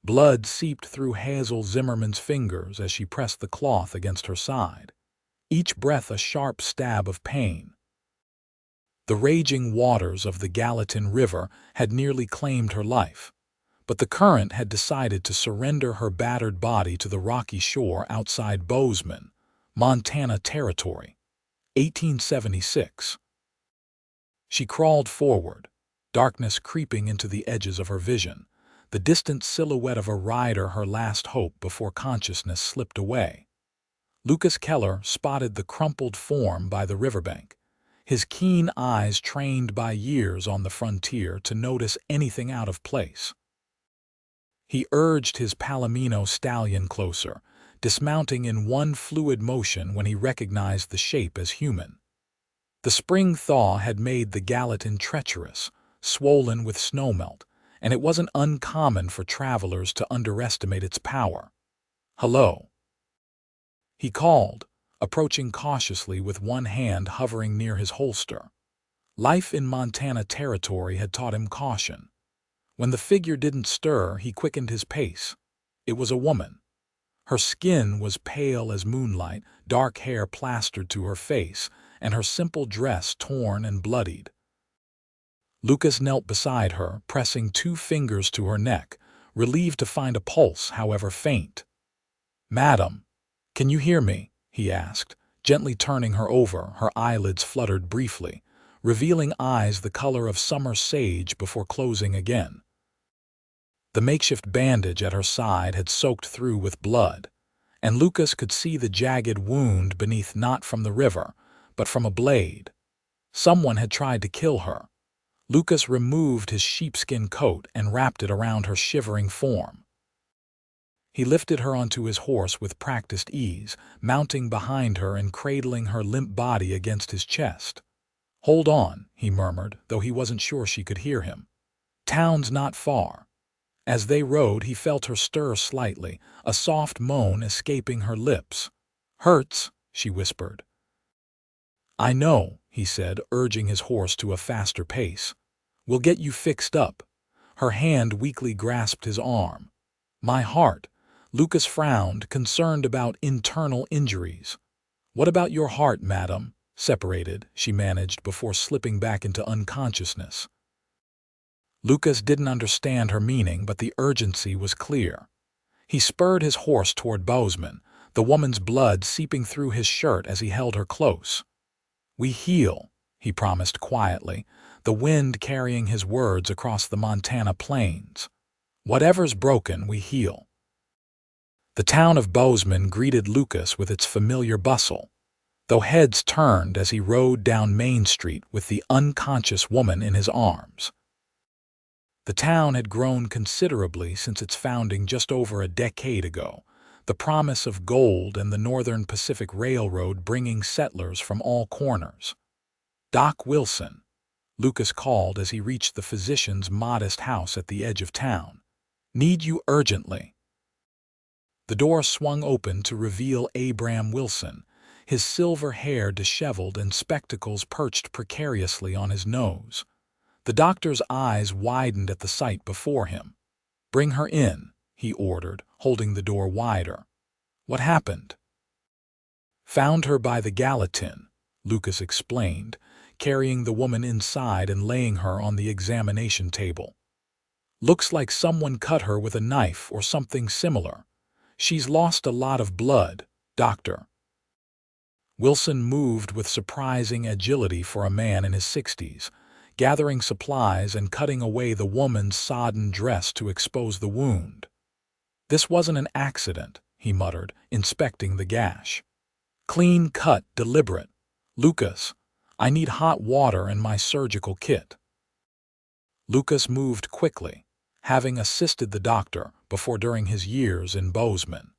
Blood seeped through Hazel Zimmerman's fingers as she pressed the cloth against her side, each breath a sharp stab of pain. The raging waters of the Gallatin River had nearly claimed her life, but the current had decided to surrender her battered body to the rocky shore outside Bozeman, Montana Territory, 1876. She crawled forward, darkness creeping into the edges of her vision, the distant silhouette of a rider, her last hope before consciousness slipped away. Lucas Keller spotted the crumpled form by the riverbank, his keen eyes trained by years on the frontier to notice anything out of place. He urged his Palomino stallion closer, dismounting in one fluid motion when he recognized the shape as human. The spring thaw had made the Gallatin treacherous, swollen with snowmelt, and it wasn't uncommon for travelers to underestimate its power. "Hello," he called, approaching cautiously with one hand hovering near his holster. Life in Montana Territory had taught him caution. When the figure didn't stir, he quickened his pace. It was a woman. Her skin was pale as moonlight, dark hair plastered to her face, and her simple dress torn and bloodied. Lucas knelt beside her, pressing 2 fingers to her neck, relieved to find a pulse, however faint. "Madam, can you hear me?" he asked, gently turning her over. Her eyelids fluttered briefly, revealing eyes the color of summer sage before closing again. The makeshift bandage at her side had soaked through with blood, and Lucas could see the jagged wound beneath, not from the river, but from a blade. Someone had tried to kill her. Lucas removed his sheepskin coat and wrapped it around her shivering form. He lifted her onto his horse with practiced ease, mounting behind her and cradling her limp body against his chest. "Hold on," he murmured, though he wasn't sure she could hear him. "Town's not far." As they rode, he felt her stir slightly, a soft moan escaping her lips. "Hurts," she whispered. "I know," he said, urging his horse to a faster pace. "We'll get you fixed up." Her hand weakly grasped his arm. "My heart." Lucas frowned, concerned about internal injuries. "What about your heart, madam?" "Separated," she managed before slipping back into unconsciousness. Lucas didn't understand her meaning, but the urgency was clear. He spurred his horse toward Bozeman, the woman's blood seeping through his shirt as he held her close. "We heal," he promised quietly, the wind carrying his words across the Montana plains. "Whatever's broken, we heal." The town of Bozeman greeted Lucas with its familiar bustle, though heads turned as he rode down Main Street with the unconscious woman in his arms. The town had grown considerably since its founding just over a decade ago, the promise of gold and the Northern Pacific Railroad bringing settlers from all corners. "Doc Wilson," Lucas called as he reached the physician's modest house at the edge of town. "Need you urgently." The door swung open to reveal Abram Wilson, his silver hair disheveled and spectacles perched precariously on his nose. The doctor's eyes widened at the sight before him. "Bring her in," he ordered, holding the door wider. "What happened?" "Found her by the Gallatin," Lucas explained, carrying the woman inside and laying her on the examination table. "Looks like someone cut her with a knife or something similar. She's lost a lot of blood, doctor." Wilson moved with surprising agility for a man in his 60s, gathering supplies and cutting away the woman's sodden dress to expose the wound. "This wasn't an accident," he muttered, inspecting the gash. "Clean cut, deliberate. Lucas, I need hot water and my surgical kit." Lucas moved quickly, having assisted the doctor before during his years in Bozeman.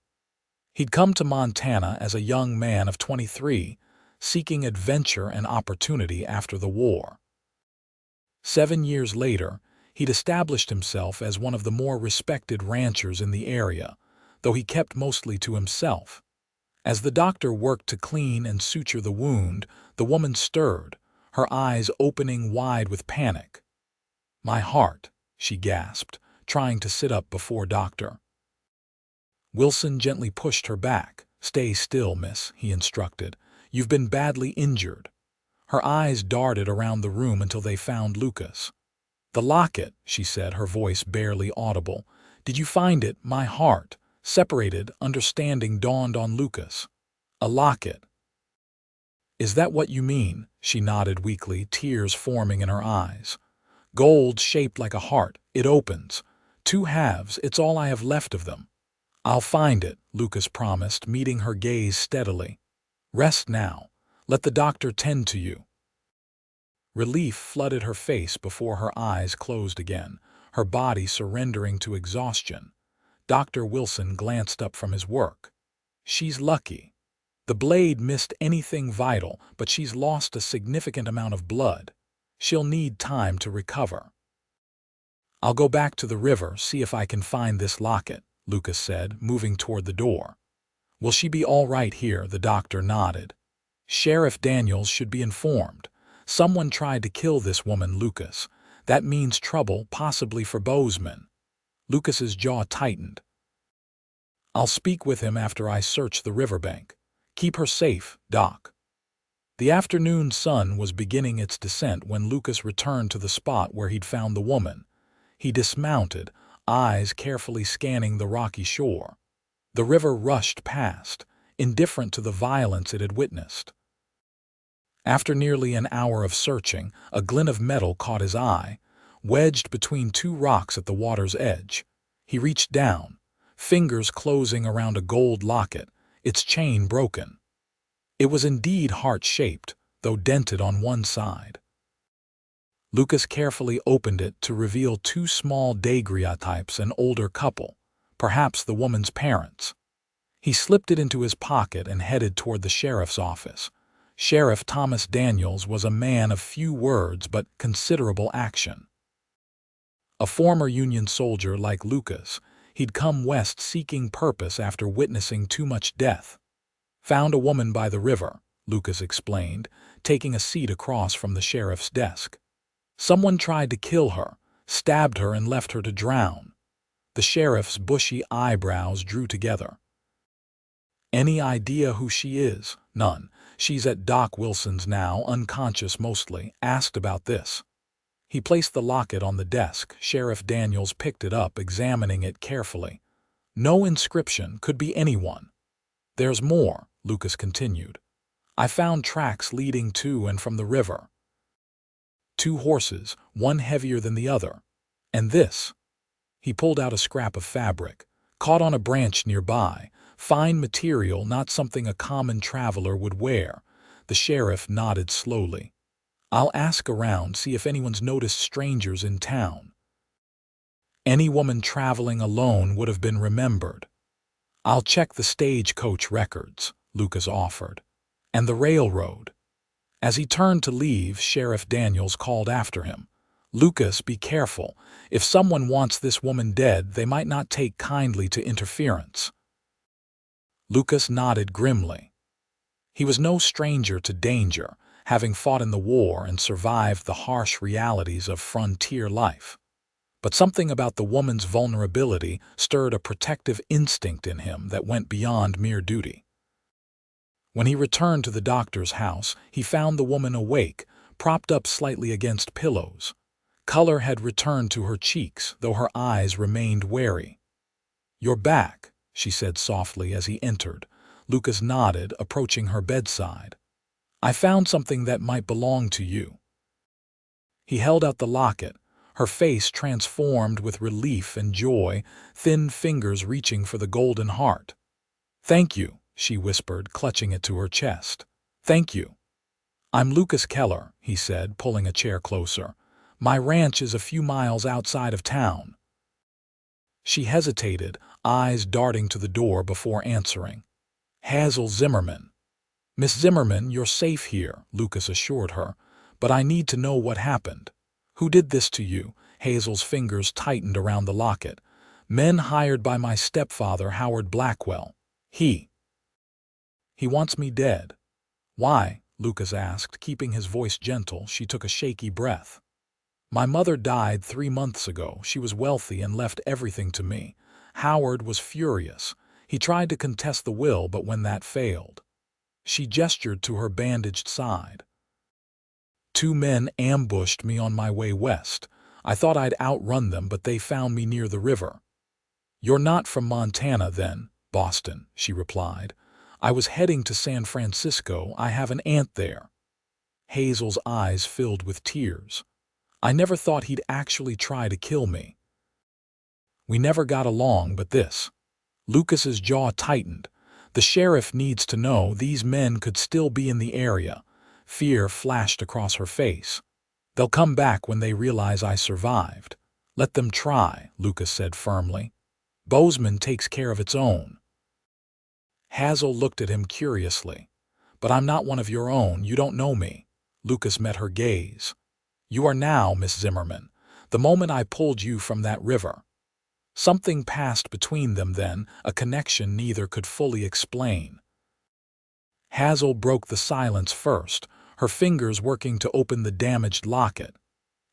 He'd come to Montana as a young man of 23, seeking adventure and opportunity after the war. 7 years later, he'd established himself as one of the more respected ranchers in the area, though he kept mostly to himself. As the doctor worked to clean and suture the wound, the woman stirred, her eyes opening wide with panic. "My heart," she gasped, trying to sit up before Dr. Wilson gently pushed her back. "Stay still, miss," he instructed. "You've been badly injured." Her eyes darted around the room until they found Lucas. "The locket," she said, her voice barely audible. "Did you find it?" My heart separated, understanding dawned on Lucas. "A locket. Is that what you mean?" She nodded weakly, tears forming in her eyes. "Gold shaped like a heart. It opens. 2 halves. It's all I have left of them." "I'll find it," Lucas promised, meeting her gaze steadily. "Rest now. Let the doctor tend to you." Relief flooded her face before her eyes closed again, her body surrendering to exhaustion. Dr. Wilson glanced up from his work. "She's lucky. The blade missed anything vital, but she's lost a significant amount of blood. She'll need time to recover." "I'll go back to the river, see if I can find this locket," Lucas said, moving toward the door. "Will she be all right here?" The doctor nodded. "Sheriff Daniels should be informed. Someone tried to kill this woman, Lucas. That means trouble, possibly for Bozeman." Lucas's jaw tightened. "I'll speak with him after I search the riverbank. Keep her safe, Doc." The afternoon sun was beginning its descent when Lucas returned to the spot where he'd found the woman. He dismounted, eyes carefully scanning the rocky shore. The river rushed past, indifferent to the violence it had witnessed. After nearly an hour of searching, a glint of metal caught his eye, wedged between 2 rocks at the water's edge. He reached down, fingers closing around a gold locket, its chain broken. It was indeed heart-shaped, though dented on one side. Lucas carefully opened it to reveal 2 small daguerreotypes, an older couple, perhaps the woman's parents. He slipped it into his pocket and headed toward the sheriff's office. Sheriff Thomas Daniels was a man of few words but considerable action. A former Union soldier like Lucas, he'd come west seeking purpose after witnessing too much death. "Found a woman by the river," Lucas explained, taking a seat across from the sheriff's desk. "Someone tried to kill her, stabbed her and left her to drown." The sheriff's bushy eyebrows drew together. "Any idea who she is?" "None. She's at Doc Wilson's now, unconscious mostly. Asked about this." He placed the locket on the desk. Sheriff Daniels picked it up, examining it carefully. "No inscription. Could be anyone." "There's more," Lucas continued. "I found tracks leading to and from the river. 2 horses, one heavier than the other. And this." He pulled out a scrap of fabric, caught on a branch nearby. Fine material, not something a common traveler would wear. The sheriff nodded slowly. "I'll ask around, see if anyone's noticed strangers in town." Any woman traveling alone would have been remembered. "I'll check the stagecoach records," Lucas offered. "And the railroad." As he turned to leave, Sheriff Daniels called after him. "Lucas, be careful. If someone wants this woman dead, they might not take kindly to interference." Lucas nodded grimly. He was no stranger to danger, having fought in the war and survived the harsh realities of frontier life. But something about the woman's vulnerability stirred a protective instinct in him that went beyond mere duty. When he returned to the doctor's house, he found the woman awake, propped up slightly against pillows. Color had returned to her cheeks, though her eyes remained wary. "You're back," she said softly as he entered. Lucas nodded, approaching her bedside. "I found something that might belong to you." He held out the locket, her face transformed with relief and joy, thin fingers reaching for the golden heart. "Thank you," she whispered, clutching it to her chest. "Thank you." "I'm Lucas Keller," he said, pulling a chair closer. "My ranch is a few miles outside of town." She hesitated, eyes darting to the door before answering. "Hazel Zimmerman." "Miss Zimmerman, you're safe here," Lucas assured her. "But I need to know what happened. Who did this to you?" Hazel's fingers tightened around the locket. "Men hired by my stepfather, Howard Blackwell. He wants me dead." "Why?" Lucas asked, keeping his voice gentle. She took a shaky breath. My mother died 3 months ago. She was wealthy and left everything to me. Howard was furious. He tried to contest the will, but when that failed, she gestured to her bandaged side. 2 men ambushed me on my way west. I thought I'd outrun them, but they found me near the river. You're not from Montana, then? Boston, she replied. I was heading to San Francisco. I have an aunt there. Hazel's eyes filled with tears. I never thought he'd actually try to kill me. We never got along, but this. Lucas's jaw tightened. The sheriff needs to know these men could still be in the area. Fear flashed across her face. They'll come back when they realize I survived. Let them try, Lucas said firmly. Bozeman takes care of its own. Hazel looked at him curiously. But I'm not one of your own. You don't know me. Lucas met her gaze. You are now, Miss Zimmerman. The moment I pulled you from that river. Something passed between them then, a connection neither could fully explain. Hazel broke the silence first, her fingers working to open the damaged locket.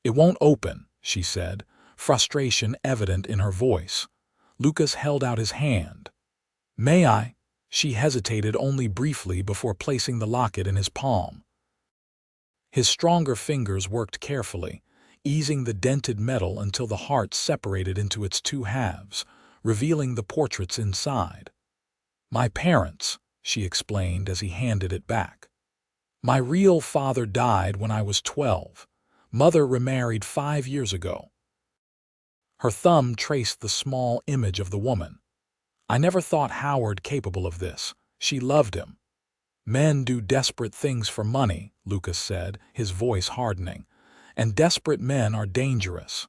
It won't open, she said, frustration evident in her voice. Lucas held out his hand. May I? She hesitated only briefly before placing the locket in his palm. His stronger fingers worked carefully, easing the dented metal until the heart separated into its 2 halves, revealing the portraits inside. My parents, she explained as he handed it back. My real father died when I was 12. Mother remarried 5 years ago. Her thumb traced the small image of the woman. I never thought Howard capable of this. She loved him. Men do desperate things for money, Lucas said, his voice hardening. And desperate men are dangerous.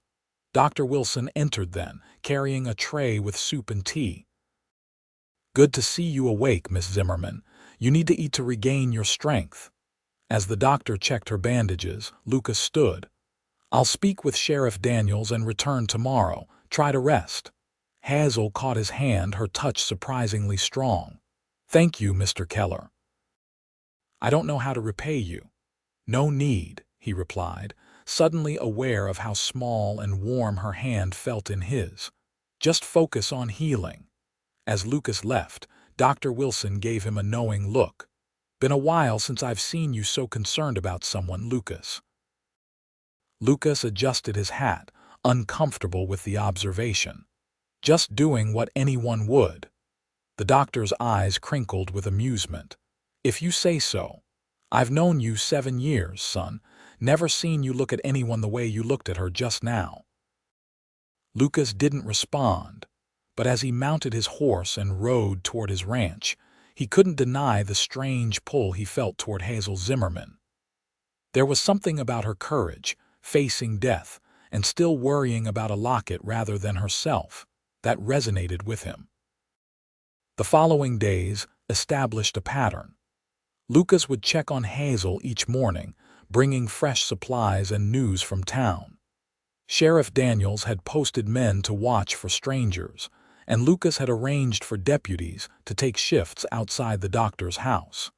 Dr. Wilson entered then, carrying a tray with soup and tea. Good to see you awake, Miss Zimmerman. You need to eat to regain your strength. As the doctor checked her bandages, Lucas stood. I'll speak with Sheriff Daniels and return tomorrow. Try to rest. Hazel caught his hand, her touch surprisingly strong. Thank you, Mr. Keller. I don't know how to repay you. No need, he replied, suddenly aware of how small and warm her hand felt in his. Just focus on healing. As Lucas left, Dr. Wilson gave him a knowing look. Been a while since I've seen you so concerned about someone, Lucas. Lucas adjusted his hat, uncomfortable with the observation. Just doing what anyone would. The doctor's eyes crinkled with amusement. If you say so. I've known you 7 years, son. Never seen you look at anyone the way you looked at her just now. Lucas didn't respond, but as he mounted his horse and rode toward his ranch, he couldn't deny the strange pull he felt toward Hazel Zimmerman. There was something about her courage, facing death, and still worrying about a locket rather than herself, that resonated with him. The following days established a pattern. Lucas would check on Hazel each morning, bringing fresh supplies and news from town. Sheriff Daniels had posted men to watch for strangers, and Lucas had arranged for deputies to take shifts outside the doctor's house.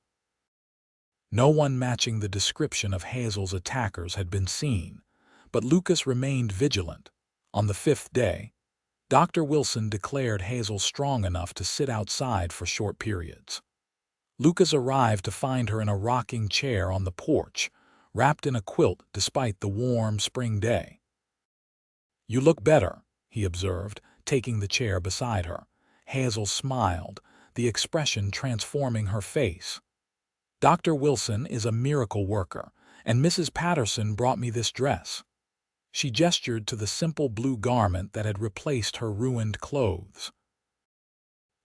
No one matching the description of Hazel's attackers had been seen, but Lucas remained vigilant. On the 5th day, Dr. Wilson declared Hazel strong enough to sit outside for short periods. Lucas arrived to find her in a rocking chair on the porch, wrapped in a quilt despite the warm spring day. You look better, he observed, taking the chair beside her. Hazel smiled, the expression transforming her face. Dr. Wilson is a miracle worker, and Mrs. Patterson brought me this dress. She gestured to the simple blue garment that had replaced her ruined clothes.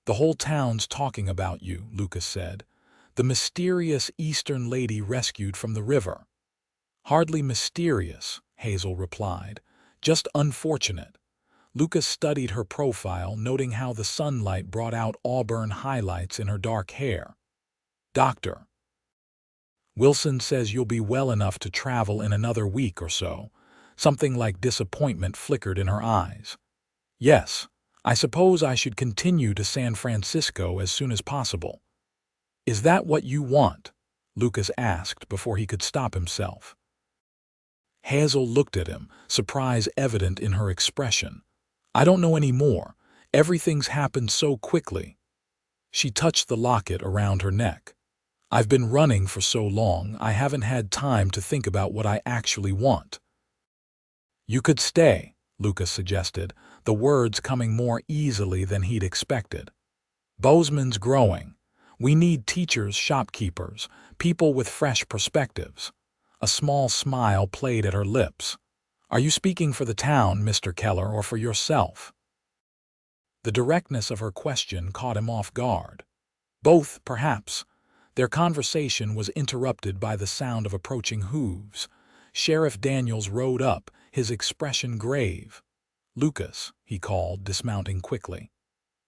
The whole town's talking about you, Lucas said. The mysterious Eastern lady rescued from the river. Hardly mysterious, Hazel replied. Just unfortunate. Lucas studied her profile, noting how the sunlight brought out auburn highlights in her dark hair. Doctor Wilson says you'll be well enough to travel in another week or so. Something like disappointment flickered in her eyes. Yes, I suppose I should continue to San Francisco as soon as possible. Is that what you want? Lucas asked before he could stop himself. Hazel looked at him, surprise evident in her expression. I don't know any more. Everything's happened so quickly. She touched the locket around her neck. I've been running for so long, I haven't had time to think about what I actually want. You could stay, Lucas suggested, the words coming more easily than he'd expected. Bozeman's growing. We need teachers, shopkeepers, people with fresh perspectives. A small smile played at her lips. Are you speaking for the town, Mr. Keller, or for yourself? The directness of her question caught him off guard. Both, perhaps. Their conversation was interrupted by the sound of approaching hooves. Sheriff Daniels rode up, his expression grave. Lucas, he called, dismounting quickly.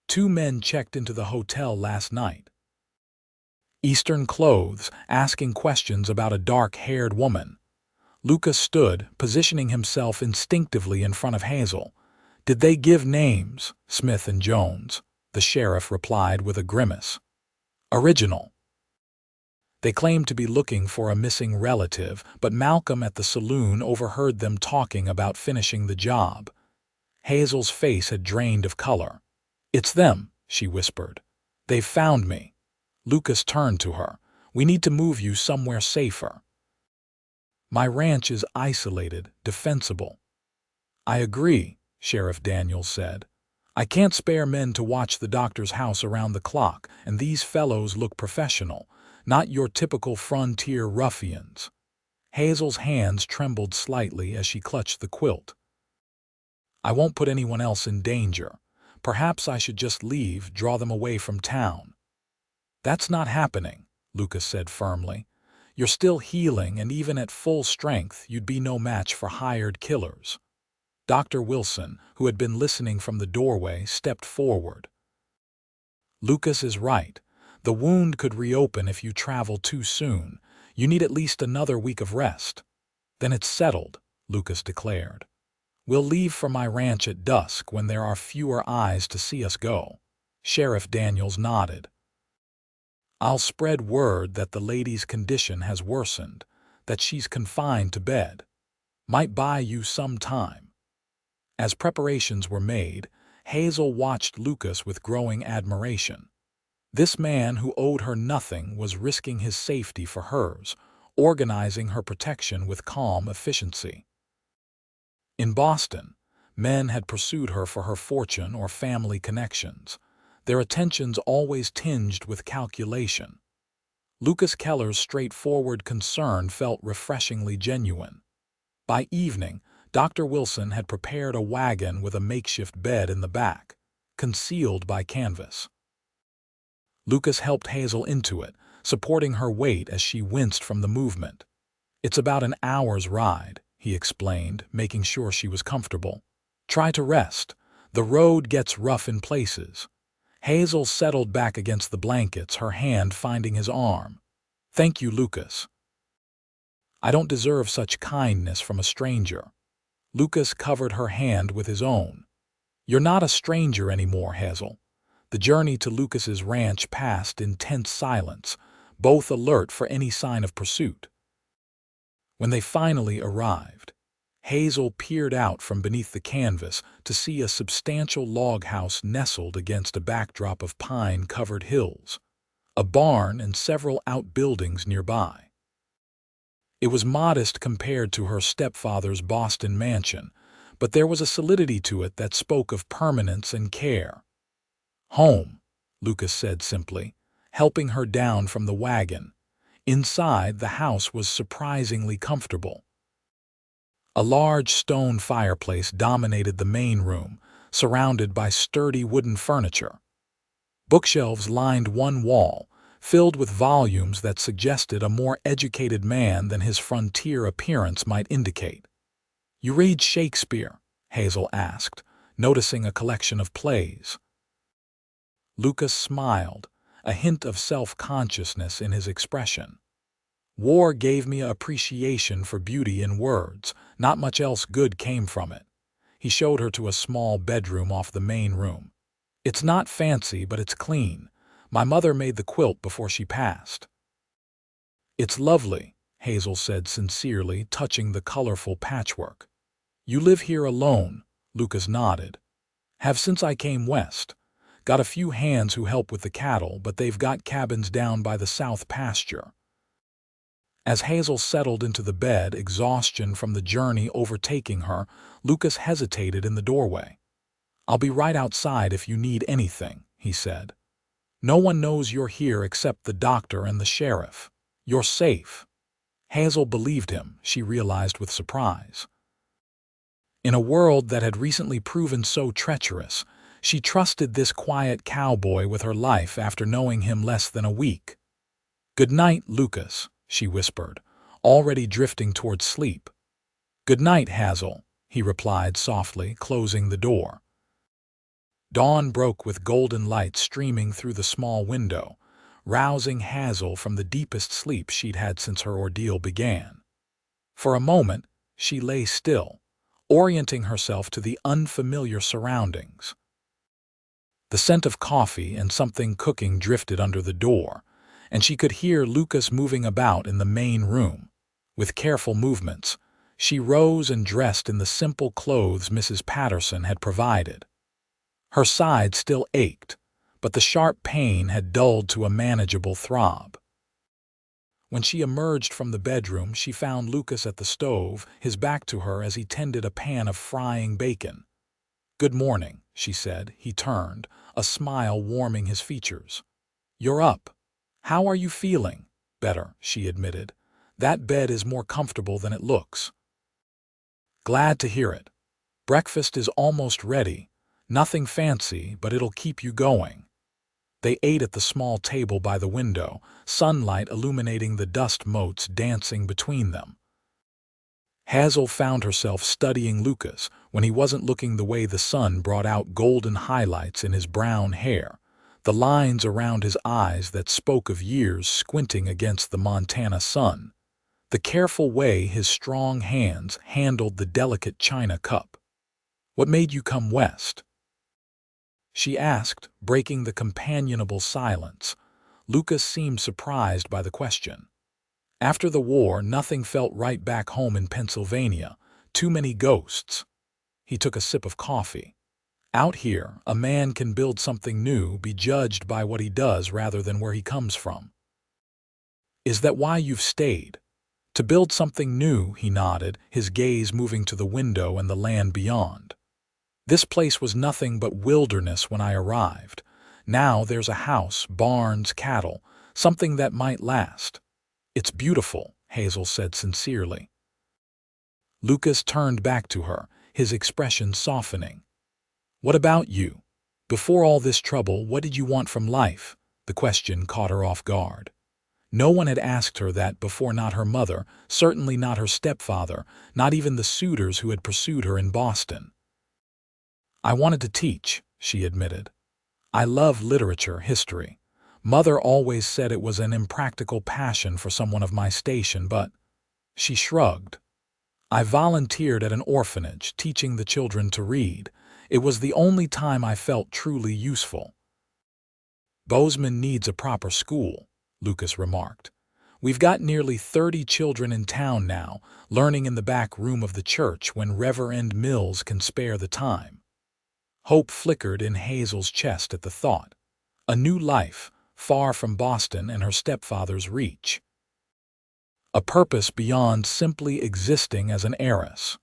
2 men checked into the hotel last night. Eastern clothes, asking questions about a dark-haired woman. Lucas stood, positioning himself instinctively in front of Hazel. Did they give names? Smith and Jones, the sheriff replied with a grimace. Original. They claimed to be looking for a missing relative, but Malcolm at the saloon overheard them talking about finishing the job. Hazel's face had drained of color. It's them, she whispered. They've found me. Lucas turned to her. We need to move you somewhere safer. My ranch is isolated, defensible. I agree, Sheriff Daniels said. I can't spare men to watch the doctor's house around the clock, and these fellows look professional, not your typical frontier ruffians. Hazel's hands trembled slightly as she clutched the quilt. I won't put anyone else in danger. Perhaps I should just leave, draw them away from town. That's not happening, Lucas said firmly. You're still healing, and even at full strength, you'd be no match for hired killers. Dr. Wilson, who had been listening from the doorway, stepped forward. Lucas is right. The wound could reopen if you travel too soon. You need at least another week of rest. Then it's settled, Lucas declared. We'll leave for my ranch at dusk when there are fewer eyes to see us go. Sheriff Daniels nodded. I'll spread word that the lady's condition has worsened, that she's confined to bed. Might buy you some time. As preparations were made, Hazel watched Lucas with growing admiration. This man who owed her nothing was risking his safety for hers, organizing her protection with calm efficiency. In Boston, men had pursued her for her fortune or family connections, their attentions always tinged with calculation. Lucas Keller's straightforward concern felt refreshingly genuine. By evening, Dr. Wilson had prepared a wagon with a makeshift bed in the back, concealed by canvas. Lucas helped Hazel into it, supporting her weight as she winced from the movement. It's about an hour's ride, he explained, making sure she was comfortable. Try to rest. The road gets rough in places. Hazel settled back against the blankets, her hand finding his arm. Thank you, Lucas. I don't deserve such kindness from a stranger. Lucas covered her hand with his own. You're not a stranger anymore, Hazel. The journey to Lucas's ranch passed in tense silence, both alert for any sign of pursuit. When they finally arrived, Hazel peered out from beneath the canvas to see a substantial log house nestled against a backdrop of pine-covered hills, a barn and several outbuildings nearby. It was modest compared to her stepfather's Boston mansion, but there was a solidity to it that spoke of permanence and care. Home, Lucas said simply, helping her down from the wagon. Inside, the house was surprisingly comfortable. A large stone fireplace dominated the main room, surrounded by sturdy wooden furniture. Bookshelves lined one wall, filled with volumes that suggested a more educated man than his frontier appearance might indicate. You read Shakespeare? Hazel asked, noticing a collection of plays. Lucas smiled, a hint of self-consciousness in his expression. War gave me an appreciation for beauty in words. Not much else good came from it. He showed her to a small bedroom off the main room. It's not fancy, but it's clean. My mother made the quilt before she passed. It's lovely, Hazel said sincerely, touching the colorful patchwork. You live here alone, Lucas nodded. Have since I came west. Got a few hands who help with the cattle, but they've got cabins down by the south pasture. As Hazel settled into the bed, exhaustion from the journey overtaking her, Lucas hesitated in the doorway. I'll be right outside if you need anything, he said. No one knows you're here except the doctor and the sheriff. You're safe. Hazel believed him, she realized with surprise. In a world that had recently proven so treacherous, she trusted this quiet cowboy with her life after knowing him less than a week. Good night, Lucas, she whispered, already drifting toward sleep. Good night, Hazel, he replied softly, closing the door. Dawn broke with golden light streaming through the small window, rousing Hazel from the deepest sleep she'd had since her ordeal began. For a moment, she lay still, orienting herself to the unfamiliar surroundings. The scent of coffee and something cooking drifted under the door, and she could hear Lucas moving about in the main room. With careful movements, she rose and dressed in the simple clothes Mrs. Patterson had provided. Her side still ached, but the sharp pain had dulled to a manageable throb. When she emerged from the bedroom, she found Lucas at the stove, his back to her as he tended a pan of frying bacon. Good morning, she said. He turned, a smile warming his features. You're up. How are you feeling? Better, she admitted. That bed is more comfortable than it looks. Glad to hear it. Breakfast is almost ready. Nothing fancy, but it'll keep you going. They ate at the small table by the window, sunlight illuminating the dust motes dancing between them. Hazel found herself studying Lucas when he wasn't looking the way the sun brought out golden highlights in his brown hair, the lines around his eyes that spoke of years squinting against the Montana sun, the careful way his strong hands handled the delicate china cup. What made you come west? She asked, breaking the companionable silence. Lucas seemed surprised by the question. After the war, nothing felt right back home in Pennsylvania. Too many ghosts. He took a sip of coffee. Out here, a man can build something new, be judged by what he does rather than where he comes from. Is that why you've stayed? To build something new, he nodded, his gaze moving to the window and the land beyond. This place was nothing but wilderness when I arrived. Now there's a house, barns, cattle, something that might last. It's beautiful, Hazel said sincerely. Lucas turned back to her, his expression softening. What about you? Before all this trouble, what did you want from life? The question caught her off guard. No one had asked her that before, not her mother, certainly not her stepfather, not even the suitors who had pursued her in Boston. I wanted to teach, she admitted. I love literature, history. Mother always said it was an impractical passion for someone of my station, but she shrugged. I volunteered at an orphanage, teaching the children to read. It was the only time I felt truly useful. Bozeman needs a proper school, Lucas remarked. We've got nearly 30 children in town now, learning in the back room of the church when Reverend Mills can spare the time. Hope flickered in Hazel's chest at the thought. A new life, far from Boston and her stepfather's reach. A purpose beyond simply existing as an heiress.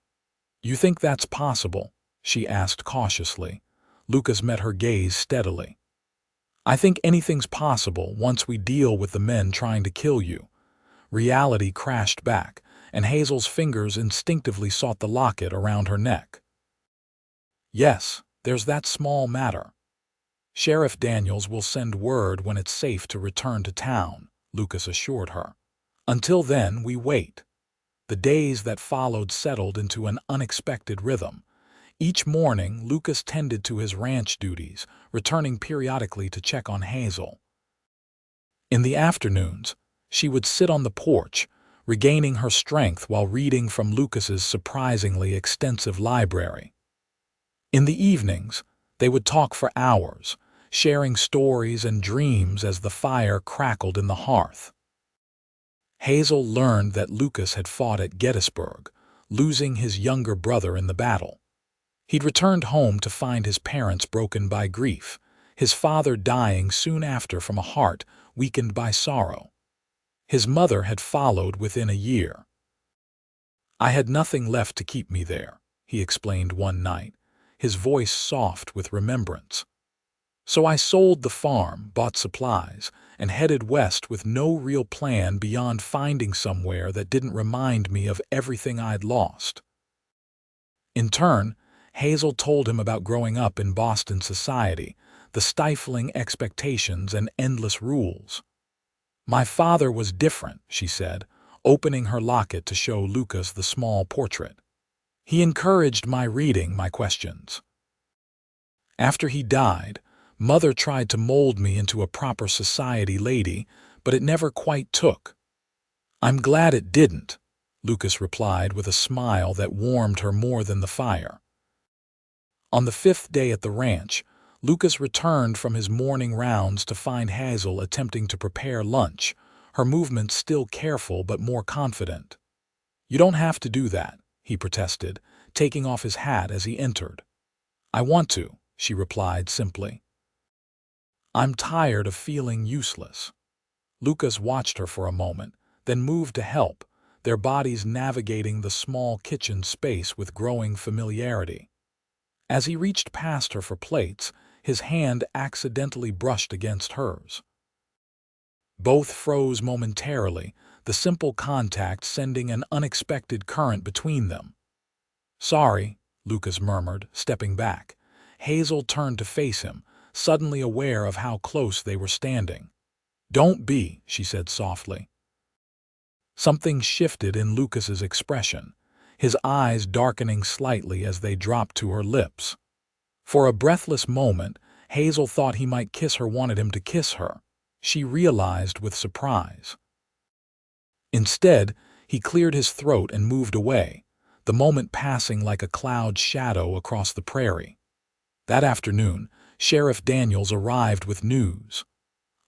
You think that's possible? She asked cautiously. Lucas met her gaze steadily. I think anything's possible once we deal with the men trying to kill you. Reality crashed back, and Hazel's fingers instinctively sought the locket around her neck. Yes. There's that small matter. Sheriff Daniels will send word when it's safe to return to town, Lucas assured her. Until then, we wait. The days that followed settled into an unexpected rhythm. Each morning, Lucas tended to his ranch duties, returning periodically to check on Hazel. In the afternoons, she would sit on the porch, regaining her strength while reading from Lucas's surprisingly extensive library. In the evenings, they would talk for hours, sharing stories and dreams as the fire crackled in the hearth. Hazel learned that Lucas had fought at Gettysburg, losing his younger brother in the battle. He'd returned home to find his parents broken by grief, his father dying soon after from a heart weakened by sorrow. His mother had followed within a year. "I had nothing left to keep me there," he explained one night, his voice soft with remembrance. "So I sold the farm, bought supplies, and headed west with no real plan beyond finding somewhere that didn't remind me of everything I'd lost." In turn, Hazel told him about growing up in Boston society, the stifling expectations and endless rules. "My father was different," she said, opening her locket to show Lucas the small portrait. "He encouraged my reading, my questions. After he died, Mother tried to mold me into a proper society lady, but it never quite took." "I'm glad it didn't," Lucas replied with a smile that warmed her more than the fire. On the 5th day at the ranch, Lucas returned from his morning rounds to find Hazel attempting to prepare lunch, her movements still careful but more confident. "You don't have to do that," he protested, taking off his hat as he entered. "I want to," she replied simply. "I'm tired of feeling useless." Lucas watched her for a moment, then moved to help, their bodies navigating the small kitchen space with growing familiarity. As he reached past her for plates, his hand accidentally brushed against hers. Both froze momentarily, the simple contact sending an unexpected current between them. "Sorry," Lucas murmured, stepping back. Hazel turned to face him, suddenly aware of how close they were standing. "Don't be," she said softly. Something shifted in Lucas's expression, his eyes darkening slightly as they dropped to her lips. For a breathless moment, Hazel thought he might kiss her, wanted him to kiss her. She realized with surprise. Instead, he cleared his throat and moved away, the moment passing like a cloud shadow across the prairie. That afternoon, Sheriff Daniels arrived with news.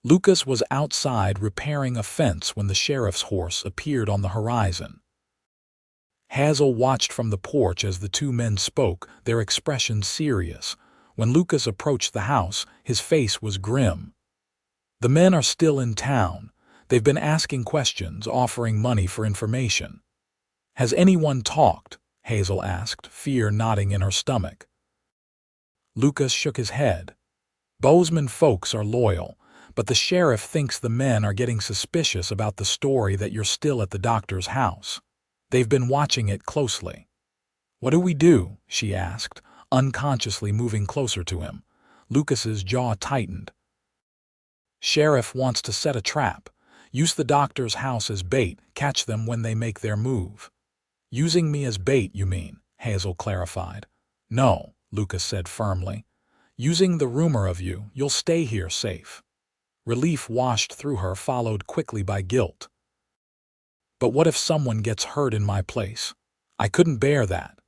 Lucas was outside repairing a fence when the sheriff's horse appeared on the horizon. Hazel watched from the porch as the two men spoke, their expressions serious. When Lucas approached the house, his face was grim. "The men are still in town. They've been asking questions, offering money for information." "Has anyone talked?" Hazel asked, fear knotting in her stomach. Lucas shook his head. "Bozeman folks are loyal, but the sheriff thinks the men are getting suspicious about the story that you're still at the doctor's house. They've been watching it closely." "What do we do?" she asked, unconsciously moving closer to him. Lucas's jaw tightened. "Sheriff wants to set a trap. Use the doctor's house as bait, catch them when they make their move." "Using me as bait, you mean?" Hazel clarified. "No," Lucas said firmly. "Using the rumor of you, you'll stay here safe." Relief washed through her, followed quickly by guilt. "But what if someone gets hurt in my place? I couldn't bear that."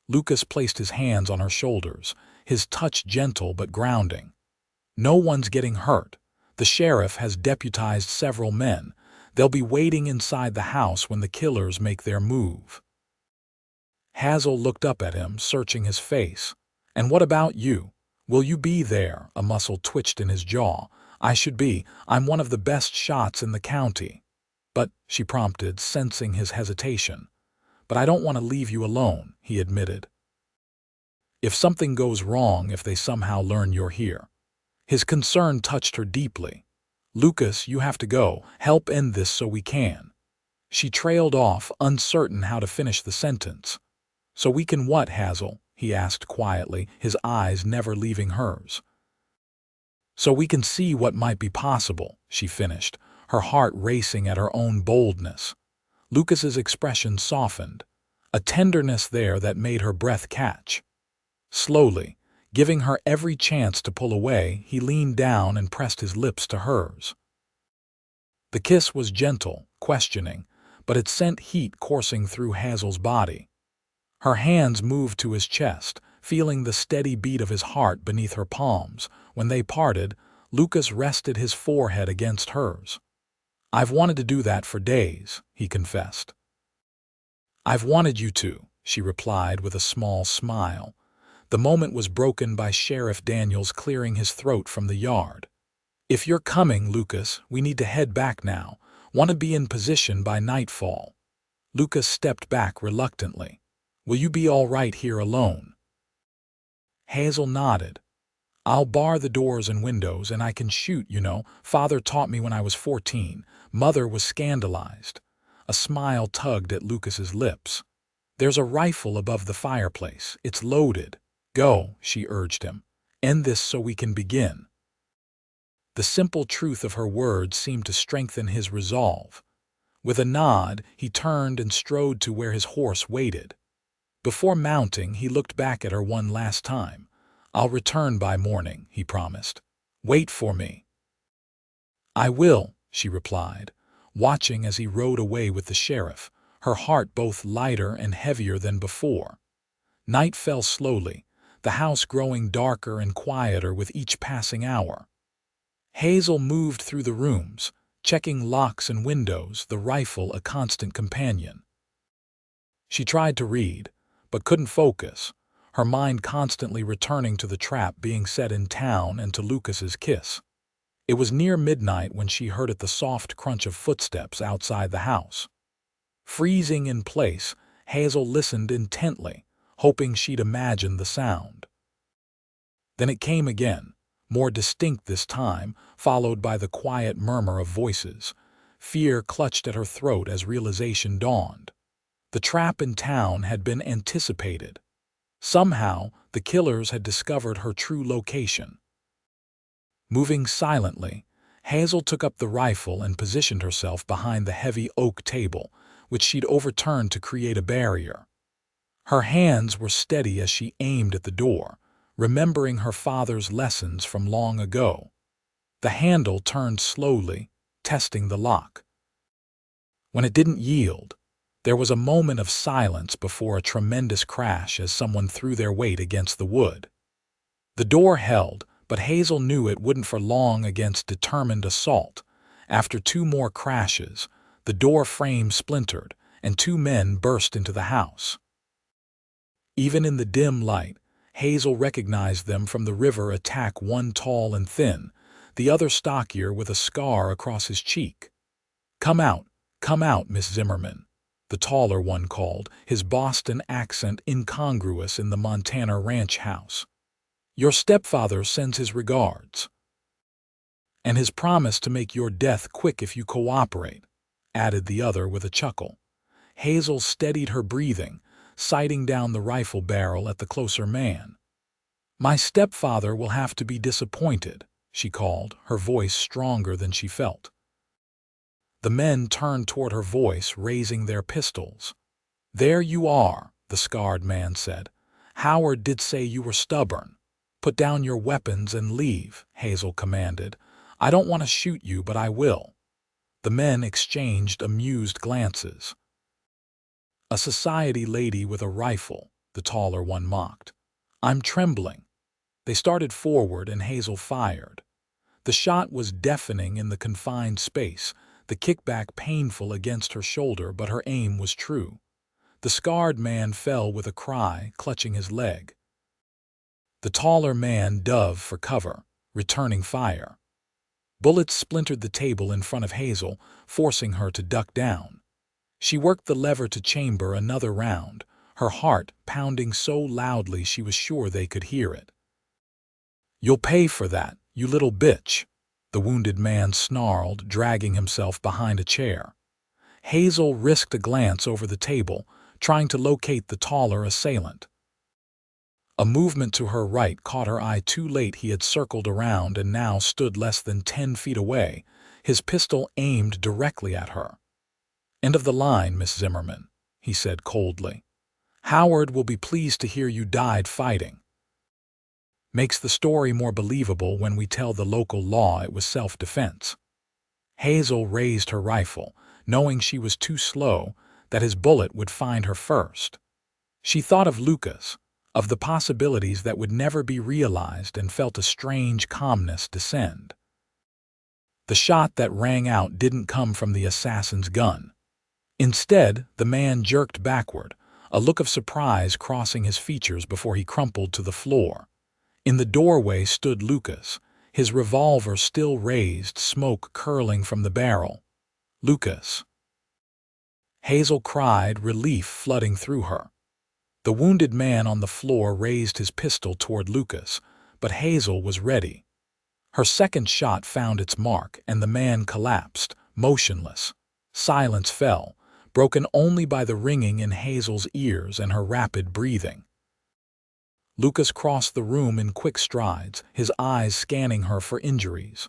Lucas placed his hands on her shoulders, his touch gentle but grounding. "No one's getting hurt. The sheriff has deputized several men. They'll be waiting inside the house when the killers make their move." Hazel looked up at him, searching his face. "And what about you? Will you be there?" A muscle twitched in his jaw. "I should be. I'm one of the best shots in the county." "But," she prompted, sensing his hesitation. "But I don't want to leave you alone," he admitted. "If something goes wrong, if they somehow learn you're here." His concern touched her deeply. "Lucas, you have to go. Help end this so we can." She trailed off, uncertain how to finish the sentence. "So we can what, Hazel?" he asked quietly, his eyes never leaving hers. "So we can see what might be possible," she finished, her heart racing at her own boldness. Lucas's expression softened, a tenderness there that made her breath catch. Slowly, giving her every chance to pull away, he leaned down and pressed his lips to hers. The kiss was gentle, questioning, but it sent heat coursing through Hazel's body. Her hands moved to his chest, feeling the steady beat of his heart beneath her palms. When they parted, Lucas rested his forehead against hers. "I've wanted to do that for days," he confessed. "I've wanted you to," she replied with a small smile. The moment was broken by Sheriff Daniels clearing his throat from the yard. "If you're coming, Lucas, we need to head back now. Want to be in position by nightfall." Lucas stepped back reluctantly. "Will you be all right here alone?" Hazel nodded. "I'll bar the doors and windows, and I can shoot, you know. Father taught me when I was 14. Mother was scandalized." A smile tugged at Lucas's lips. "There's a rifle above the fireplace. It's loaded. Go," she urged him. "End this so we can begin." The simple truth of her words seemed to strengthen his resolve. With a nod, he turned and strode to where his horse waited. Before mounting, he looked back at her one last time. "I'll return by morning," he promised. "Wait for me." "I will," she replied, watching as he rode away with the sheriff, her heart both lighter and heavier than before. Night fell slowly, the house growing darker and quieter with each passing hour. Hazel moved through the rooms, checking locks and windows, the rifle a constant companion. She tried to read, but couldn't focus, her mind constantly returning to the trap being set in town and to Lucas's kiss. It was near midnight when she heard the soft crunch of footsteps outside the house. Freezing in place, Hazel listened intently, hoping she'd imagined the sound. Then it came again, more distinct this time, followed by the quiet murmur of voices. Fear clutched at her throat as realization dawned. The trap in town had been anticipated. Somehow, the killers had discovered her true location. Moving silently, Hazel took up the rifle and positioned herself behind the heavy oak table, which she'd overturned to create a barrier. Her hands were steady as she aimed at the door, remembering her father's lessons from long ago. The handle turned slowly, testing the lock. When it didn't yield, there was a moment of silence before a tremendous crash as someone threw their weight against the wood. The door held, but Hazel knew it wouldn't for long against determined assault. After 2 more crashes, the door frame splintered, and 2 men burst into the house. Even in the dim light, Hazel recognized them from the river attack, one tall and thin, the other stockier with a scar across his cheek. Come out, Miss Zimmerman," the taller one called, his Boston accent incongruous in the Montana ranch house. "Your stepfather sends his regards. And his promise to make your death quick if you cooperate," added the other with a chuckle. Hazel steadied her breathing, sighting down the rifle barrel at the closer man. "My stepfather will have to be disappointed," she called, her voice stronger than she felt. The men turned toward her voice, raising their pistols. "There you are," the scarred man said. "Howard did say you were stubborn." "Put down your weapons and leave," Hazel commanded. "I don't want to shoot you, but I will." The men exchanged amused glances. "A society lady with a rifle," the taller one mocked. "I'm trembling." They started forward and Hazel fired. The shot was deafening in the confined space, the kickback painful against her shoulder, but her aim was true. The scarred man fell with a cry, clutching his leg. The taller man dove for cover, returning fire. Bullets splintered the table in front of Hazel, forcing her to duck down. She worked the lever to chamber another round, her heart pounding so loudly she was sure they could hear it. "You'll pay for that, you little bitch," the wounded man snarled, dragging himself behind a chair. Hazel risked a glance over the table, trying to locate the taller assailant. A movement to her right caught her eye. Too late, he had circled around and now stood less than 10 feet away, his pistol aimed directly at her. "End of the line, Miss Zimmerman," he said coldly. "Howard will be pleased to hear you died fighting. Makes the story more believable when we tell the local law it was self-defense." Hazel raised her rifle, knowing she was too slow, that his bullet would find her first. She thought of Lucas, of the possibilities that would never be realized, and felt a strange calmness descend. The shot that rang out didn't come from the assassin's gun. Instead, the man jerked backward, a look of surprise crossing his features before he crumpled to the floor. In the doorway stood Lucas, his revolver still raised, smoke curling from the barrel. "Lucas!" Hazel cried, relief flooding through her. The wounded man on the floor raised his pistol toward Lucas, but Hazel was ready. Her second shot found its mark, and the man collapsed, motionless. Silence fell, broken only by the ringing in Hazel's ears and her rapid breathing. Lucas crossed the room in quick strides, his eyes scanning her for injuries.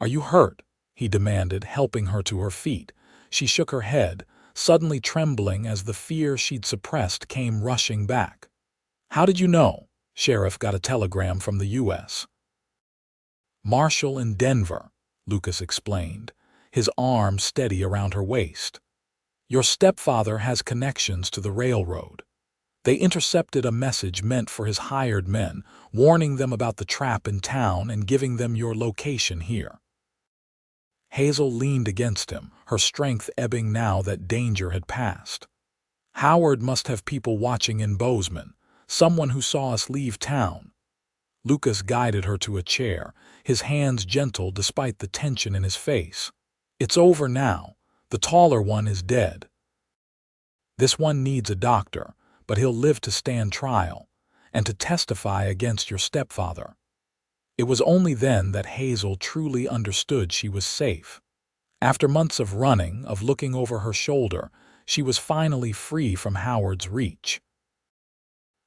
"Are you hurt?" he demanded, helping her to her feet. She shook her head, suddenly trembling as the fear she'd suppressed came rushing back. "How did you know?" "Sheriff got a telegram from the U.S. Marshal in Denver," Lucas explained, his arm steady around her waist. "Your stepfather has connections to the railroad. They intercepted a message meant for his hired men, warning them about the trap in town and giving them your location here." Hazel leaned against him, her strength ebbing now that danger had passed. "Howard must have people watching in Bozeman, someone who saw us leave town." Lucas guided her to a chair, his hands gentle despite the tension in his face. "It's over now. The taller one is dead. This one needs a doctor, but he'll live to stand trial, and to testify against your stepfather." It was only then that Hazel truly understood she was safe. After months of running, of looking over her shoulder, she was finally free from Howard's reach.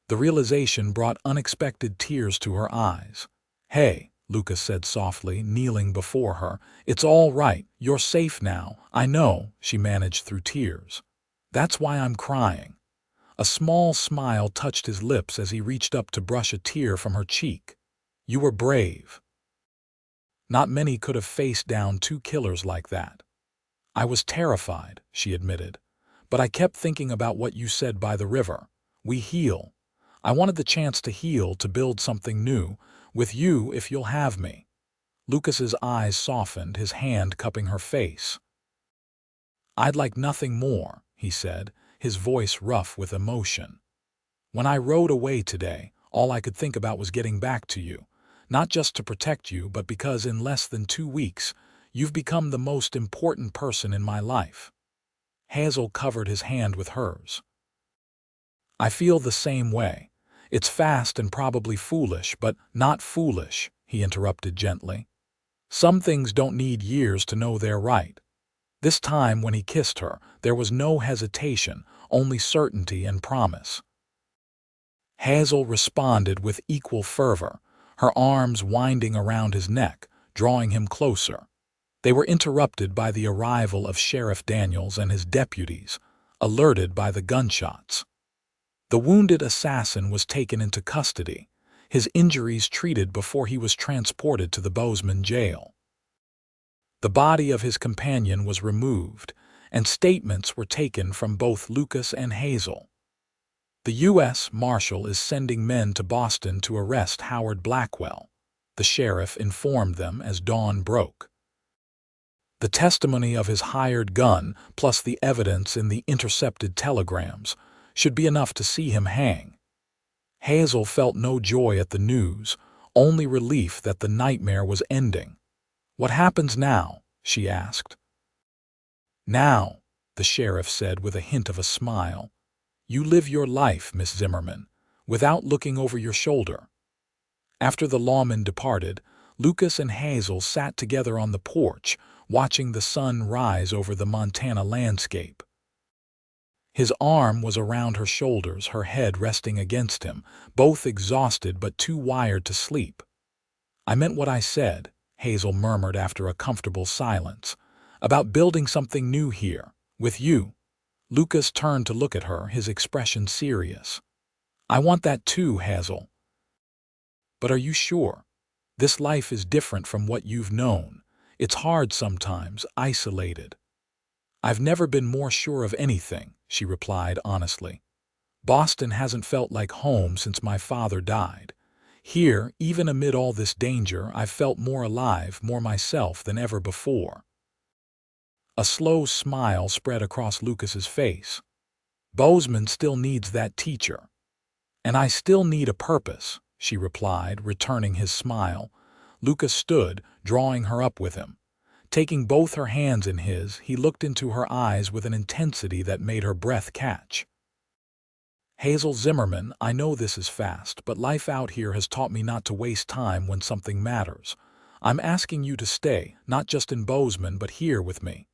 The realization brought unexpected tears to her eyes. "Hey," Lucas said softly, kneeling before her, "it's all right. You're safe now. I know," she managed through tears. "That's why I'm crying." A small smile touched his lips as he reached up to brush a tear from her cheek. "You were brave. Not many could have faced down two killers like that." "I was terrified," she admitted, "but I kept thinking about what you said by the river. We heal. I wanted the chance to heal, to build something new, with you if you'll have me." Lucas's eyes softened, his hand cupping her face. "I'd like nothing more," he said, his voice rough with emotion. "When I rode away today, all I could think about was getting back to you, not just to protect you, but because in less than 2 weeks, you've become the most important person in my life." Hazel covered his hand with hers. "I feel the same way. It's fast and probably foolish, but not foolish," he interrupted gently. "Some things don't need years to know they're right." This time when he kissed her, there was no hesitation, only certainty and promise. Hazel responded with equal fervor, her arms winding around his neck, drawing him closer. They were interrupted by the arrival of Sheriff Daniels and his deputies, alerted by the gunshots. The wounded assassin was taken into custody, his injuries treated before he was transported to the Bozeman jail. The body of his companion was removed, and statements were taken from both Lucas and Hazel. "The U.S. Marshal is sending men to Boston to arrest Howard Blackwell," the sheriff informed them as dawn broke. The testimony of his hired gun, plus the evidence in the intercepted telegrams, should be enough to see him hang. Hazel felt no joy at the news, only relief that the nightmare was ending. "What happens now?" she asked. "Now," the sheriff said with a hint of a smile, "you live your life, Miss Zimmerman, without looking over your shoulder." After the lawman departed, Lucas and Hazel sat together on the porch, watching the sun rise over the Montana landscape. His arm was around her shoulders, her head resting against him, both exhausted but too wired to sleep. "I meant what I said," Hazel murmured after a comfortable silence, "about building something new here, with you." Lucas turned to look at her, his expression serious. "I want that too, Hazel. But are you sure? This life is different from what you've known. It's hard sometimes, isolated." "I've never been more sure of anything," she replied honestly. "Boston hasn't felt like home since my father died. Here, even amid all this danger, I felt more alive, more myself than ever before. A slow smile spread across Lucas's face. Bozeman still needs that teacher. And I still need a purpose, she replied, returning his smile. Lucas stood, drawing her up with him. Taking both her hands in his, he looked into her eyes with an intensity that made her breath catch. Hazel Zimmerman, I know this is fast, but life out here has taught me not to waste time when something matters. I'm asking you to stay, not just in Bozeman, but here with me.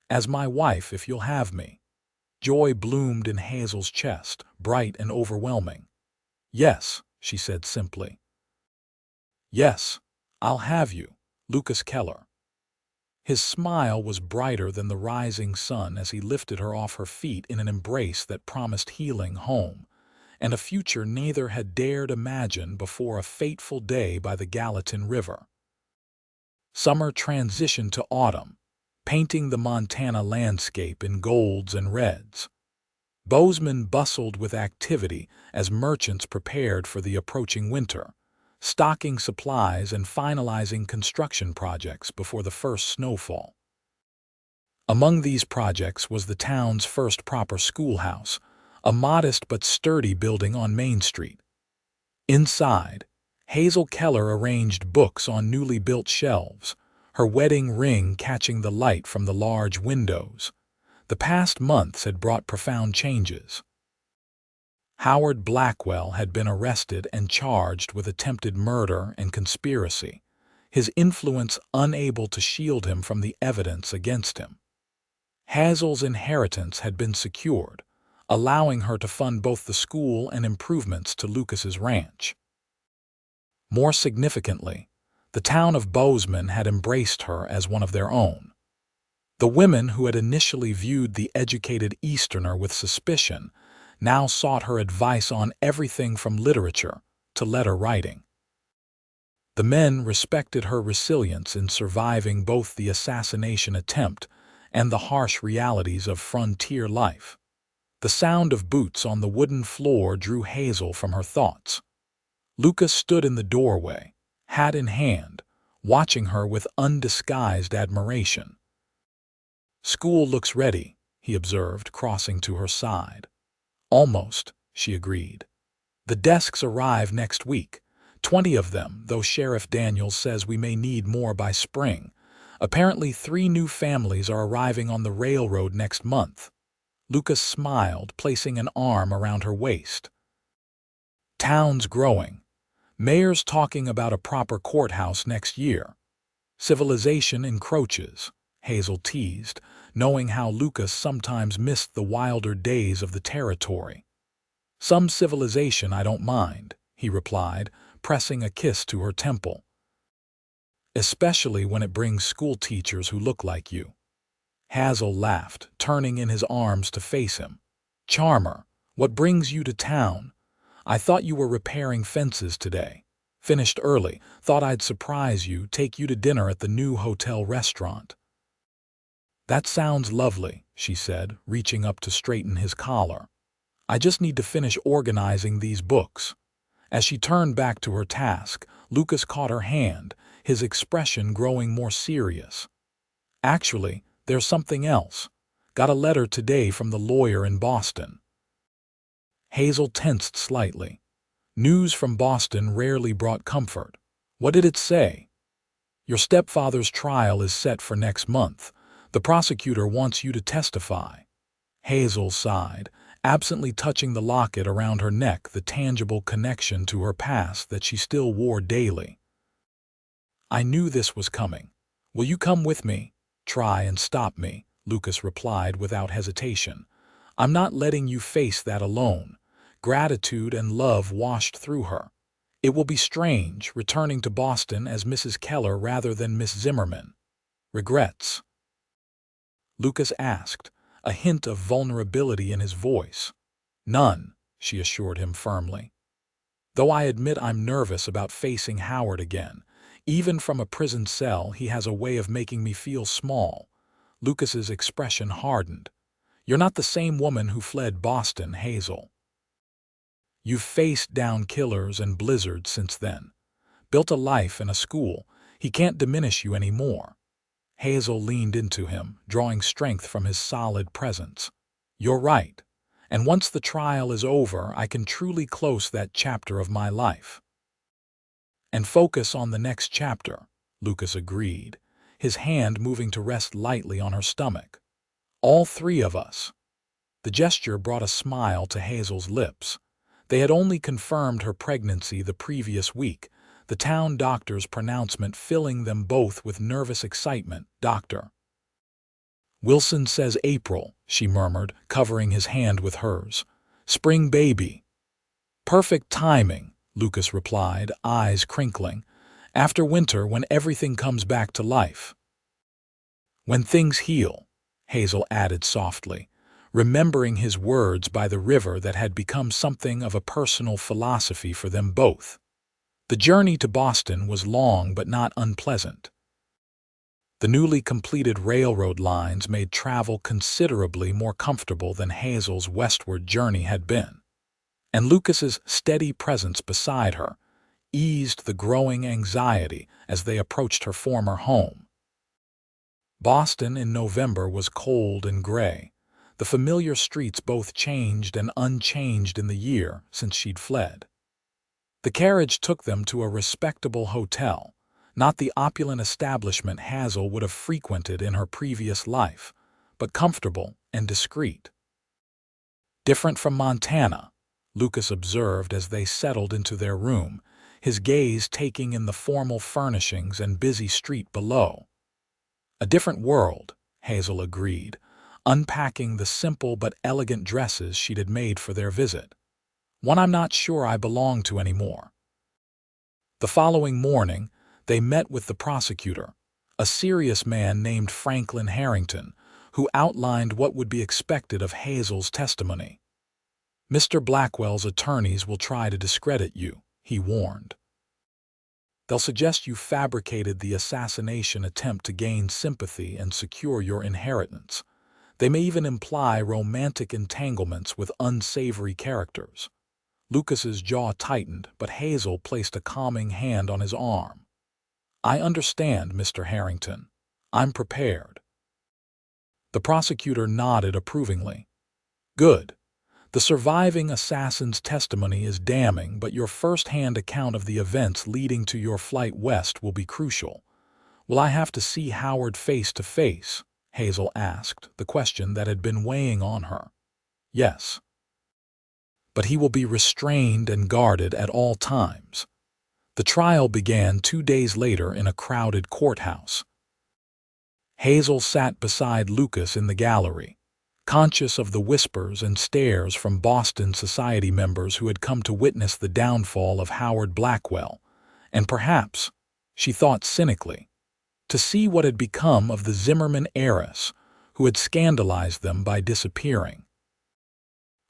As my wife, if you'll have me. Joy bloomed in Hazel's chest, bright and overwhelming. Yes, she said simply. Yes, I'll have you, Lucas Keller. His smile was brighter than the rising sun as he lifted her off her feet in an embrace that promised healing, home, and a future neither had dared imagine before a fateful day by the Gallatin River. Summer transitioned to autumn, painting the Montana landscape in golds and reds. Bozeman bustled with activity as merchants prepared for the approaching winter, stocking supplies and finalizing construction projects before the first snowfall. Among these projects was the town's first proper schoolhouse, a modest but sturdy building on Main Street. Inside, Hazel Keller arranged books on newly built shelves, her wedding ring catching the light from the large windows. The past months had brought profound changes. Howard Blackwell had been arrested and charged with attempted murder and conspiracy, his influence unable to shield him from the evidence against him. Hazel's inheritance had been secured, allowing her to fund both the school and improvements to Lucas's ranch. More significantly, the town of Bozeman had embraced her as one of their own. The women who had initially viewed the educated Easterner with suspicion now sought her advice on everything from literature to letter writing. The men respected her resilience in surviving both the assassination attempt and the harsh realities of frontier life. The sound of boots on the wooden floor drew Hazel from her thoughts. Lucas stood in the doorway, hat in hand, watching her with undisguised admiration. "School looks ready," he observed, crossing to her side. "Almost," she agreed. "The desks arrive next week, 20 of them, though Sheriff Daniels says we may need more by spring. Apparently 3 new families are arriving on the railroad next month." Lucas smiled, placing an arm around her waist. "Town's growing. Mayor's talking about a proper courthouse next year. Civilization encroaches," Hazel teased, knowing how Lucas sometimes missed the wilder days of the territory. "Some civilization I don't mind," he replied, pressing a kiss to her temple. "Especially when it brings school teachers who look like you." Hazel laughed, turning in his arms to face him. "Charmer, what brings you to town? I thought you were repairing fences today. Finished early, thought I'd surprise you, take you to dinner at the new hotel restaurant." "That sounds lovely," she said, reaching up to straighten his collar. "I just need to finish organizing these books." As she turned back to her task, Lucas caught her hand, his expression growing more serious. "Actually, there's something else. Got a letter today from the lawyer in Boston." Hazel tensed slightly. News from Boston rarely brought comfort. "What did it say?" "Your stepfather's trial is set for next month. The prosecutor wants you to testify." Hazel sighed, absently touching the locket around her neck, the tangible connection to her past that she still wore daily. "I knew this was coming. Will you come with me?" "Try and stop me," Lucas replied without hesitation. "I'm not letting you face that alone." Gratitude and love washed through her. "It will be strange, returning to Boston as Mrs. Keller rather than Miss Zimmerman." "Regrets?" Lucas asked, a hint of vulnerability in his voice. "None," she assured him firmly. "Though I admit I'm nervous about facing Howard again. Even from a prison cell, he has a way of making me feel small." Lucas's expression hardened. "You're not the same woman who fled Boston, Hazel." You've faced down killers and blizzards since then. Built a life and a school. He can't diminish you anymore." Hazel leaned into him, drawing strength from his solid presence. "You're right. And once the trial is over, I can truly close that chapter of my life." "And focus on the next chapter," Lucas agreed, his hand moving to rest lightly on her stomach. "All three of us." The gesture brought a smile to Hazel's lips. They had only confirmed her pregnancy the previous week, the town doctor's pronouncement filling them both with nervous excitement. "Doctor Wilson says April," she murmured, covering his hand with hers. "Spring baby." "Perfect timing," Lucas replied, eyes crinkling. "After winter, when everything comes back to life." "When things heal," Hazel added softly, remembering his words by the river that had become something of a personal philosophy for them both. The journey to Boston was long but not unpleasant. The newly completed railroad lines made travel considerably more comfortable than Hazel's westward journey had been, and Lucas's steady presence beside her eased the growing anxiety as they approached her former home. Boston in November was cold and gray, the familiar streets both changed and unchanged in the year since she'd fled. The carriage took them to a respectable hotel, not the opulent establishment Hazel would have frequented in her previous life, but comfortable and discreet. "Different from Montana," Lucas observed as they settled into their room, his gaze taking in the formal furnishings and busy street below. "A different world," Hazel agreed, unpacking the simple but elegant dresses she'd had made for their visit. "One I'm not sure I belong to anymore." The following morning, they met with the prosecutor, a serious man named Franklin Harrington, who outlined what would be expected of Hazel's testimony. "Mr. Blackwell's attorneys will try to discredit you," he warned. "They'll suggest you fabricated the assassination attempt to gain sympathy and secure your inheritance. They may even imply romantic entanglements with unsavory characters." Lucas's jaw tightened, but Hazel placed a calming hand on his arm. "I understand, Mr. Harrington. I'm prepared." The prosecutor nodded approvingly. "Good. The surviving assassin's testimony is damning, but your first-hand account of the events leading to your flight west will be crucial." "Will I have to see Howard face to face?" Hazel asked, the question that had been weighing on her. "Yes. But he will be restrained and guarded at all times." The trial began 2 days later in a crowded courthouse. Hazel sat beside Lucas in the gallery, conscious of the whispers and stares from Boston society members who had come to witness the downfall of Howard Blackwell, and perhaps, she thought cynically, to see what had become of the Zimmerman heiress who had scandalized them by disappearing.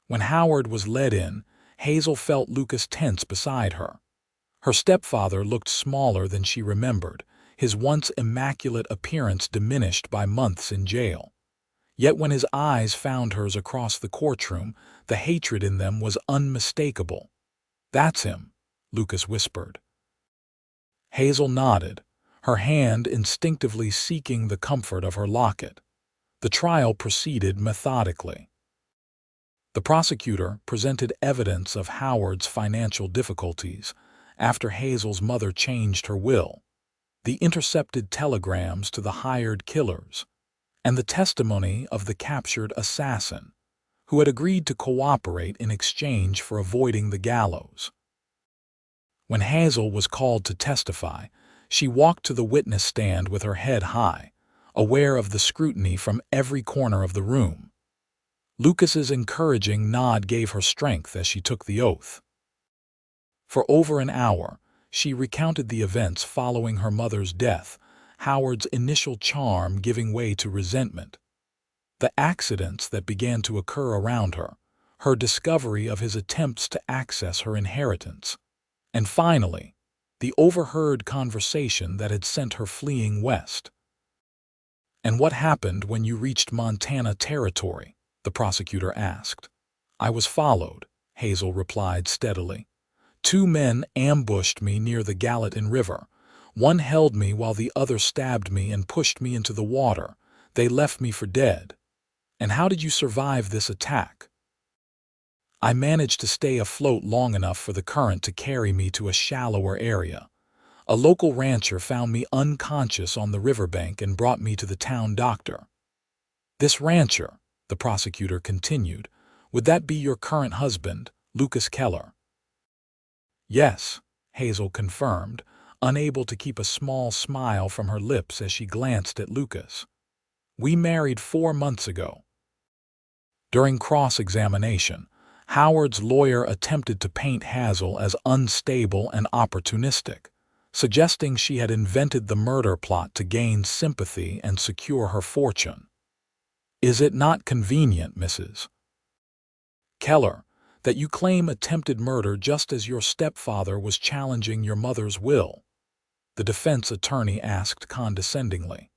When Howard was led in, Hazel felt Lucas tense beside her. Her stepfather looked smaller than she remembered, his once immaculate appearance diminished by months in jail. Yet when his eyes found hers across the courtroom, the hatred in them was unmistakable. "That's him," Lucas whispered. Hazel nodded, her hand instinctively seeking the comfort of her locket. The trial proceeded methodically. The prosecutor presented evidence of Howard's financial difficulties after Hazel's mother changed her will, the intercepted telegrams to the hired killers, and the testimony of the captured assassin, who had agreed to cooperate in exchange for avoiding the gallows. When Hazel was called to testify, she walked to the witness stand with her head high, aware of the scrutiny from every corner of the room. Lucas's encouraging nod gave her strength as she took the oath. For over an hour, she recounted the events following her mother's death, Howard's initial charm giving way to resentment, the accidents that began to occur around her, her discovery of his attempts to access her inheritance, and finally, the overheard conversation that had sent her fleeing west. "And what happened when you reached Montana territory?" the prosecutor asked. "I was followed," Hazel replied steadily. 2 men ambushed me near the Gallatin River. One held me while the other stabbed me and pushed me into the water. They left me for dead. And how did you survive this attack? I managed to stay afloat long enough for the current to carry me to a shallower area. A local rancher found me unconscious on the riverbank and brought me to the town doctor. This rancher, the prosecutor continued, would that be your current husband, Lucas Keller? Yes, Hazel confirmed, unable to keep a small smile from her lips as she glanced at Lucas. We married 4 months ago. During cross-examination, Howard's lawyer attempted to paint Hazel as unstable and opportunistic, suggesting she had invented the murder plot to gain sympathy and secure her fortune. Is it not convenient, Mrs. Keller, that you claim attempted murder just as your stepfather was challenging your mother's will? The defense attorney asked condescendingly.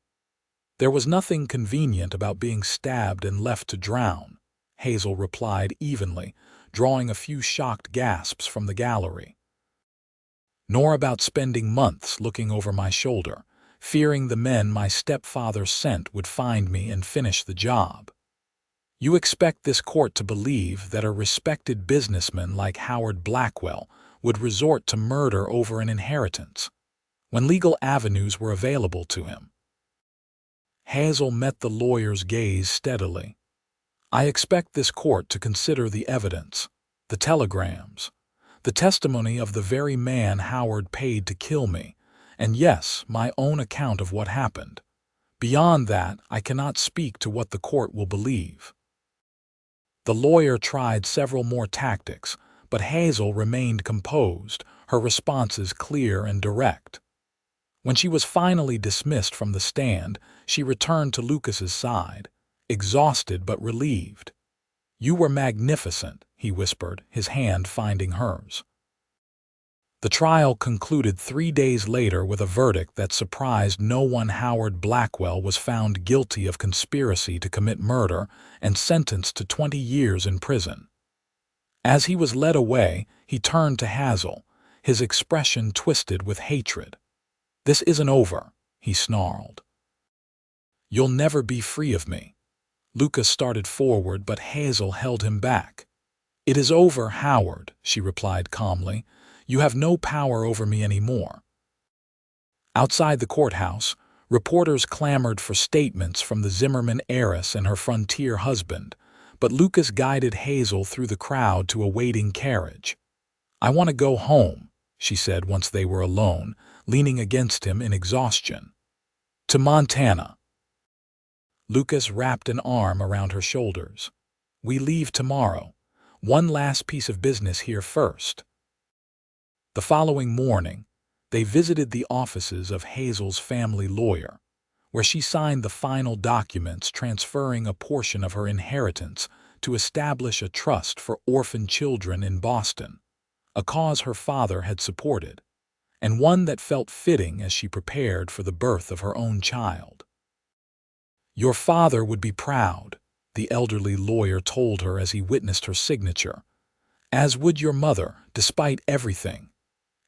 There was nothing convenient about being stabbed and left to drown, Hazel replied evenly, drawing a few shocked gasps from the gallery. Nor about spending months looking over my shoulder, fearing the men my stepfather sent would find me and finish the job. You expect this court to believe that a respected businessman like Howard Blackwell would resort to murder over an inheritance, when legal avenues were available to him? Hazel met the lawyer's gaze steadily. I expect this court to consider the evidence, the telegrams, the testimony of the very man Howard paid to kill me, and yes, my own account of what happened. Beyond that, I cannot speak to what the court will believe. The lawyer tried several more tactics, but Hazel remained composed, her responses clear and direct. When she was finally dismissed from the stand, she returned to Lucas's side, exhausted but relieved. You were magnificent, he whispered, his hand finding hers. The trial concluded 3 days later with a verdict that surprised no one. Howard Blackwell was found guilty of conspiracy to commit murder and sentenced to 20 years in prison. As he was led away, he turned to Hazel, his expression twisted with hatred. This isn't over, he snarled. You'll never be free of me. Lucas started forward, but Hazel held him back. It is over, Howard, she replied calmly. You have no power over me anymore. Outside the courthouse, reporters clamored for statements from the Zimmerman heiress and her frontier husband, but Lucas guided Hazel through the crowd to a waiting carriage. I want to go home, she said once they were alone, leaning against him in exhaustion. To Montana. Lucas wrapped an arm around her shoulders. We leave tomorrow. One last piece of business here first. The following morning, they visited the offices of Hazel's family lawyer, where she signed the final documents transferring a portion of her inheritance to establish a trust for orphan children in Boston, a cause her father had supported, and one that felt fitting as she prepared for the birth of her own child. Your father would be proud, the elderly lawyer told her as he witnessed her signature, as would your mother, despite everything.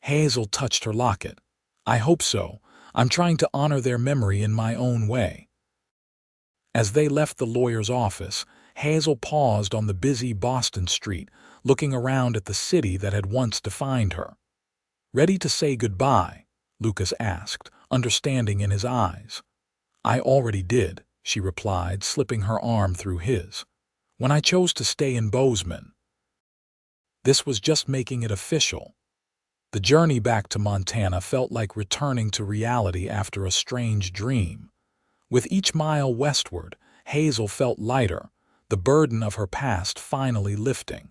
Hazel touched her locket. I hope so. I'm trying to honor their memory in my own way. As they left the lawyer's office, Hazel paused on the busy Boston street, looking around at the city that had once defined her. Ready to say goodbye? Lucas asked, understanding in his eyes. I already did, she replied, slipping her arm through his. When I chose to stay in Bozeman. This was just making it official. The journey back to Montana felt like returning to reality after a strange dream. With each mile westward, Hazel felt lighter, the burden of her past finally lifting.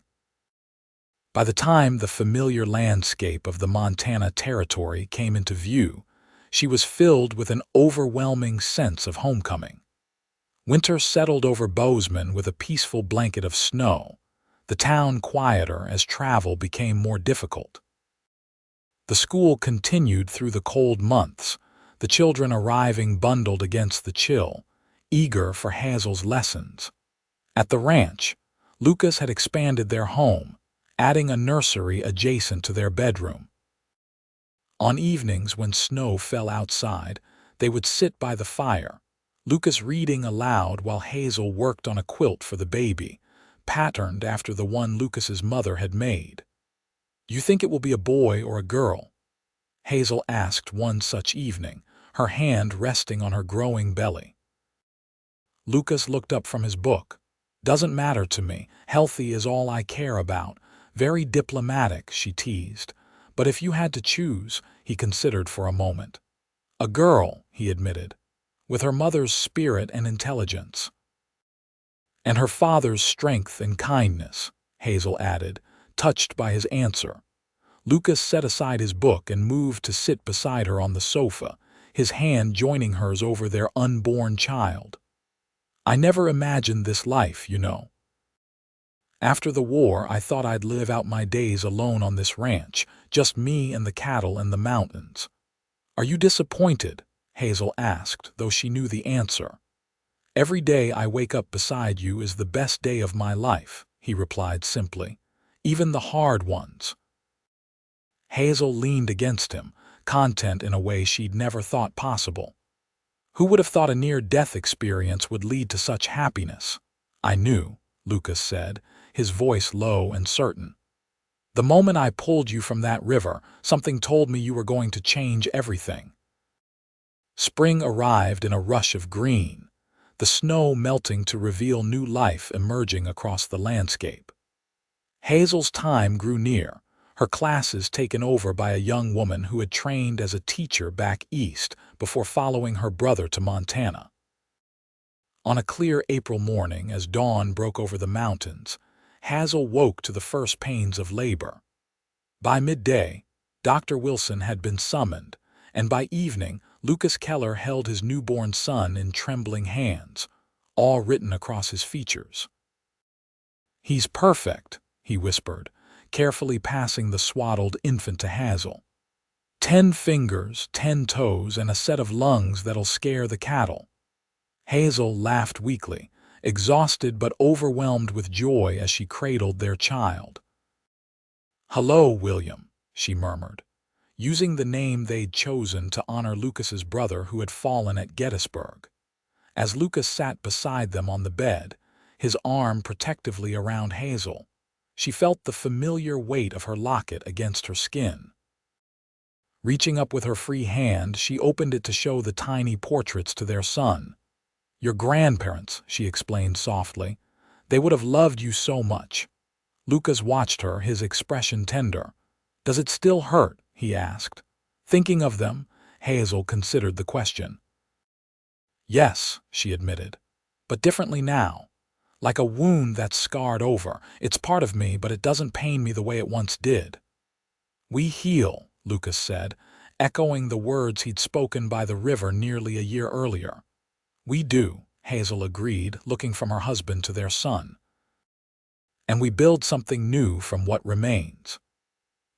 By the time the familiar landscape of the Montana Territory came into view, she was filled with an overwhelming sense of homecoming. Winter settled over Bozeman with a peaceful blanket of snow, the town quieter as travel became more difficult. The school continued through the cold months, the children arriving bundled against the chill, eager for Hazel's lessons. At the ranch, Lucas had expanded their home, adding a nursery adjacent to their bedroom. On evenings when snow fell outside, they would sit by the fire, Lucas reading aloud while Hazel worked on a quilt for the baby, patterned after the one Lucas's mother had made. "You think it will be a boy or a girl?" Hazel asked one such evening, her hand resting on her growing belly. Lucas looked up from his book. "Doesn't matter to me. Healthy is all I care about." Very diplomatic, she teased. "But if you had to choose," he considered for a moment. "A girl," he admitted, "with her mother's spirit and intelligence." "And her father's strength and kindness," Hazel added, touched by his answer. Lucas set aside his book and moved to sit beside her on the sofa, his hand joining hers over their unborn child. "I never imagined this life, you know. After the war, I thought I'd live out my days alone on this ranch, just me and the cattle and the mountains." "Are you disappointed?" Hazel asked, though she knew the answer. "Every day I wake up beside you is the best day of my life," he replied simply. "Even the hard ones." Hazel leaned against him, content in a way she'd never thought possible. "Who would have thought a near-death experience would lead to such happiness?" "I knew," Lucas said, his voice low and certain. "The moment I pulled you from that river, something told me you were going to change everything." Spring arrived in a rush of green, the snow melting to reveal new life emerging across the landscape. Hazel's time grew near, her classes taken over by a young woman who had trained as a teacher back east before following her brother to Montana. On a clear April morning, as dawn broke over the mountains, Hazel woke to the first pains of labor. By midday, Dr. Wilson had been summoned, and by evening, Lucas Keller held his newborn son in trembling hands, awe written across his features. "He's perfect," he whispered, carefully passing the swaddled infant to Hazel. 10 fingers, 10 toes, and a set of lungs that'll scare the cattle." Hazel laughed weakly, exhausted but overwhelmed with joy as she cradled their child. "Hello, William," she murmured, using the name they'd chosen to honor Lucas's brother who had fallen at Gettysburg. As Lucas sat beside them on the bed, his arm protectively around Hazel, she felt the familiar weight of her locket against her skin. Reaching up with her free hand, she opened it to show the tiny portraits to their son. "Your grandparents," she explained softly. "They would have loved you so much." Lucas watched her, his expression tender. "Does it still hurt?" he asked. Thinking of them, Hazel considered the question. "Yes," she admitted, "but differently now. Like a wound that's scarred over. It's part of me, but it doesn't pain me the way it once did." "We heal," Lucas said, echoing the words he'd spoken by the river nearly a year earlier. "We do," Hazel agreed, looking from her husband to their son. "And we build something new from what remains."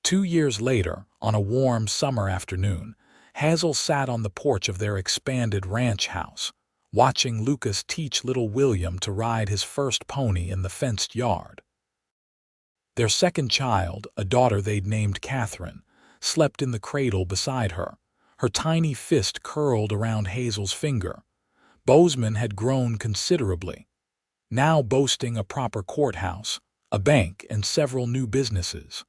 2 years later, on a warm summer afternoon, Hazel sat on the porch of their expanded ranch house, watching Lucas teach little William to ride his first pony in the fenced yard. Their second child, a daughter they'd named Catherine, slept in the cradle beside her, her tiny fist curled around Hazel's finger. Bozeman had grown considerably, now boasting a proper courthouse, a bank, and several new businesses.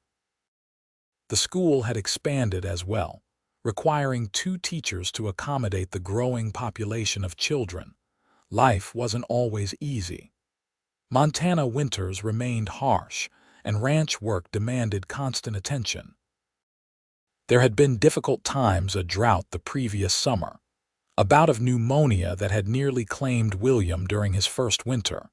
The school had expanded as well, requiring 2 teachers to accommodate the growing population of children. Life wasn't always easy. Montana winters remained harsh, and ranch work demanded constant attention. There had been difficult times, a drought the previous summer, a bout of pneumonia that had nearly claimed William during his first winter,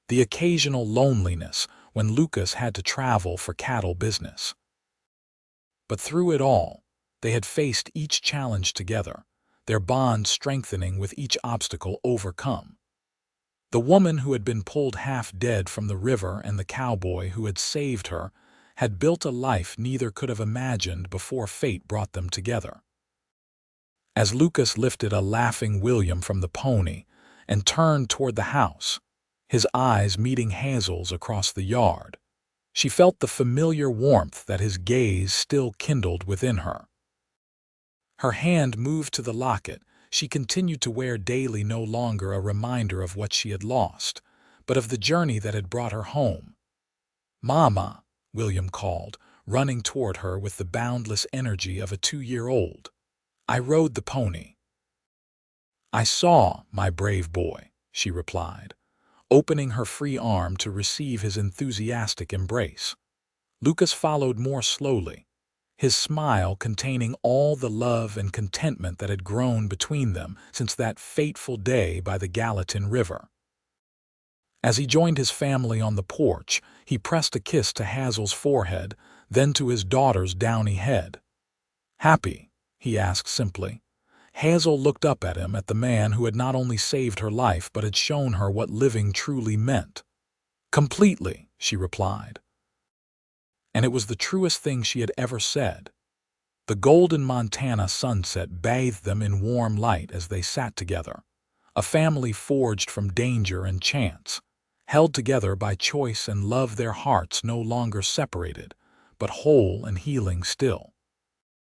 the occasional loneliness when Lucas had to travel for cattle business. But through it all, they had faced each challenge together, their bond strengthening with each obstacle overcome. The woman who had been pulled half dead from the river and the cowboy who had saved her had built a life neither could have imagined before fate brought them together. As Lucas lifted a laughing William from the pony and turned toward the house, his eyes meeting Hazel's across the yard, She felt the familiar warmth that his gaze still kindled within her. Her hand moved to the locket she continued to wear daily, no longer a reminder of what she had lost, but of the journey that had brought her home. "Mama," William called, running toward her with the boundless energy of a 2-year-old. "I rode the pony." "I saw, my brave boy," she replied, opening her free arm to receive his enthusiastic embrace. Lucas followed more slowly, his smile containing all the love and contentment that had grown between them since that fateful day by the Gallatin River. As he joined his family on the porch, he pressed a kiss to Hazel's forehead, then to his daughter's downy head. "Happy?" he asked simply. Hazel looked up at him, at the man who had not only saved her life but had shown her what living truly meant. "Completely," she replied. And it was the truest thing she had ever said. The golden Montana sunset bathed them in warm light as they sat together, a family forged from danger and chance, held together by choice and love, their hearts no longer separated, but whole and healing still.